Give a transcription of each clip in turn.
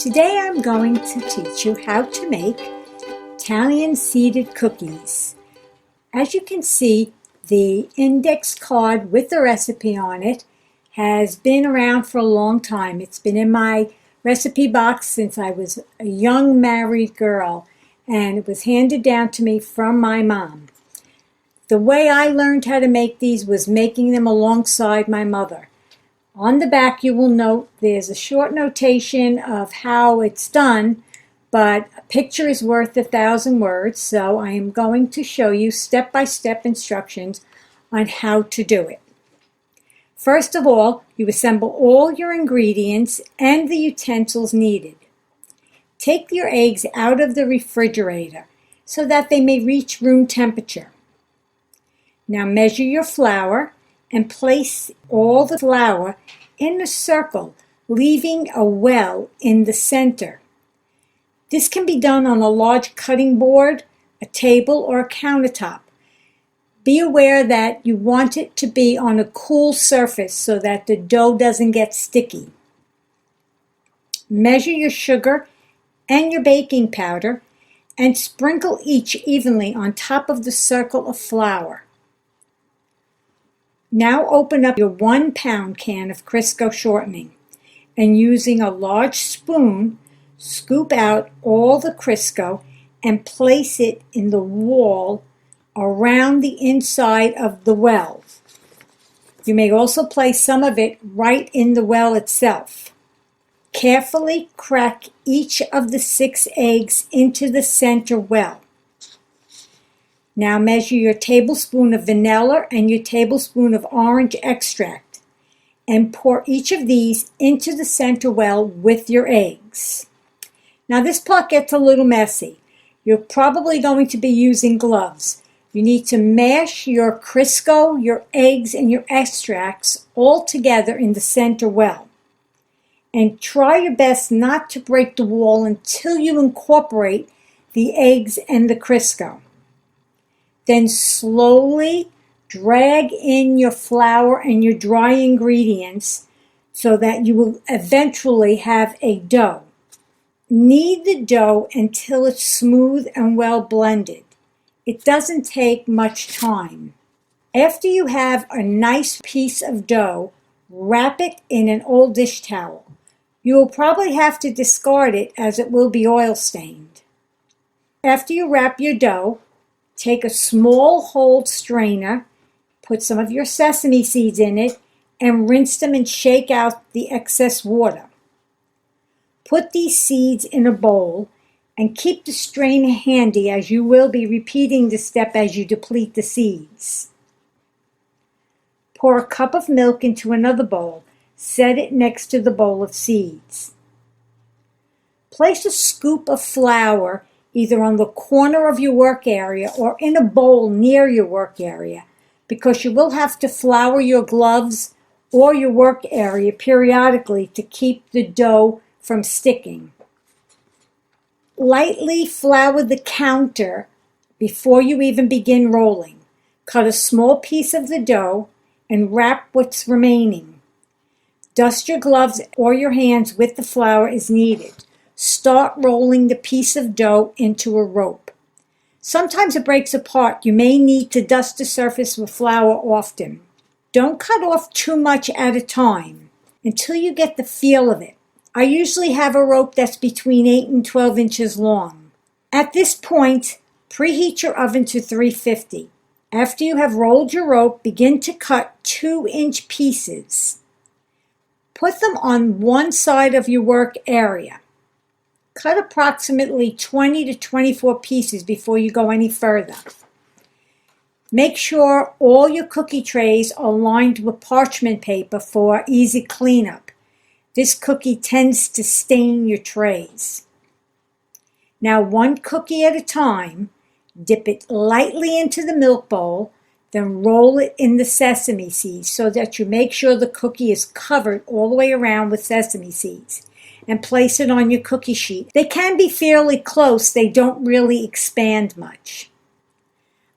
Today I'm going to teach you how to make Italian seeded cookies. As you can see, the index card with the recipe on it has been around for a long time. It's been in my recipe box since I was a young married girl, and it was handed down to me from my mom. The way I learned how to make these was making them alongside my mother. On the back you will note there's a short notation of how it's done, but a picture is worth 1,000 words, so I am going to show you step-by-step instructions on how to do it. First of all, you assemble all your ingredients and the utensils needed. Take your eggs out of the refrigerator so that they may reach room temperature. Now measure your flour and place all the flour in a circle, leaving a well in the center. This can be done on a large cutting board, a table, or a countertop. Be aware that you want it to be on a cool surface so that the dough doesn't get sticky. Measure your sugar and your baking powder and sprinkle each evenly on top of the circle of flour. Now open up your 1-pound can of Crisco shortening and using a large spoon, scoop out all the Crisco and place it in the wall around the inside of the well. You may also place some of it right in the well itself. Carefully crack each of the 6 eggs into the center well. Now measure your tablespoon of vanilla and your tablespoon of orange extract and pour each of these into the center well with your eggs. Now this part gets a little messy. You're probably going to be using gloves. You need to mash your Crisco, your eggs, and your extracts all together in the center well. And try your best not to break the wall until you incorporate the eggs and the Crisco. Then slowly drag in your flour and your dry ingredients so that you will eventually have a dough. Knead the dough until it's smooth and well blended. It doesn't take much time. After you have a nice piece of dough, wrap it in an old dish towel. You will probably have to discard it as it will be oil stained. After you wrap your dough, take a small hold strainer, put some of your sesame seeds in it, and rinse them and shake out the excess water. Put these seeds in a bowl and keep the strainer handy as you will be repeating the step as you deplete the seeds. Pour a cup of milk into another bowl. Set it next to the bowl of seeds. Place a scoop of flour either on the corner of your work area or in a bowl near your work area, because you will have to flour your gloves or your work area periodically to keep the dough from sticking. Lightly flour the counter before you even begin rolling. Cut a small piece of the dough and wrap what's remaining. Dust your gloves or your hands with the flour as needed. Start rolling the piece of dough into a rope. Sometimes it breaks apart. You may need to dust the surface with flour often. Don't cut off too much at a time until you get the feel of it. I usually have a rope that's between 8 and 12 inches long. At this point, preheat your oven to 350. After you have rolled your rope, begin to cut 2-inch pieces. Put them on one side of your work area. Cut approximately 20 to 24 pieces before you go any further. Make sure all your cookie trays are lined with parchment paper for easy cleanup. This cookie tends to stain your trays. Now, one cookie at a time, dip it lightly into the milk bowl, then roll it in the sesame seeds so that you make sure the cookie is covered all the way around with sesame seeds, and place it on your cookie sheet. They can be fairly close. They don't really expand much.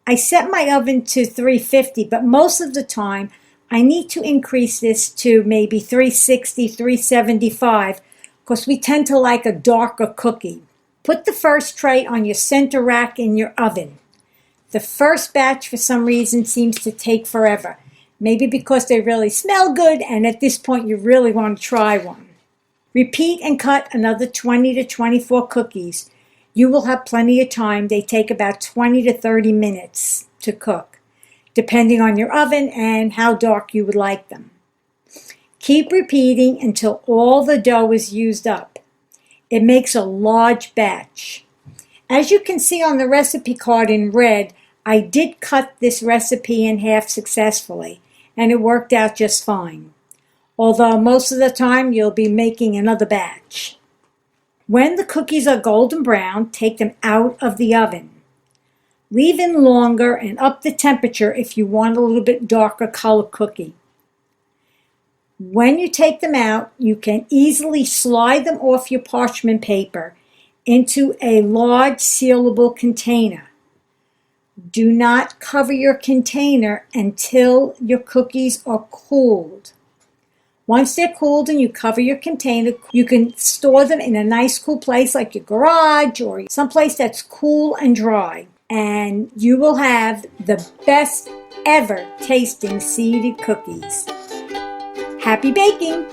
I set my oven to 350, but most of the time I need to increase this to maybe 360, 375 because we tend to like a darker cookie. Put the first tray on your center rack in your oven. The first batch, for some reason, seems to take forever. Maybe because they really smell good and at this point you really want to try one. Repeat and cut another 20 to 24 cookies. You will have plenty of time. They take about 20 to 30 minutes to cook, depending on your oven and how dark you would like them. Keep repeating until all the dough is used up. It makes a large batch. As you can see on the recipe card in red, I did cut this recipe in half successfully, and it worked out just fine. Although most of the time you'll be making another batch. When the cookies are golden brown, take them out of the oven. Leave in longer and up the temperature if you want a little bit darker color cookie. When you take them out, you can easily slide them off your parchment paper into a large sealable container. Do not cover your container until your cookies are cooled. Once they're cooled and you cover your container, you can store them in a nice cool place like your garage or someplace that's cool and dry. And you will have the best ever tasting seeded cookies. Happy baking!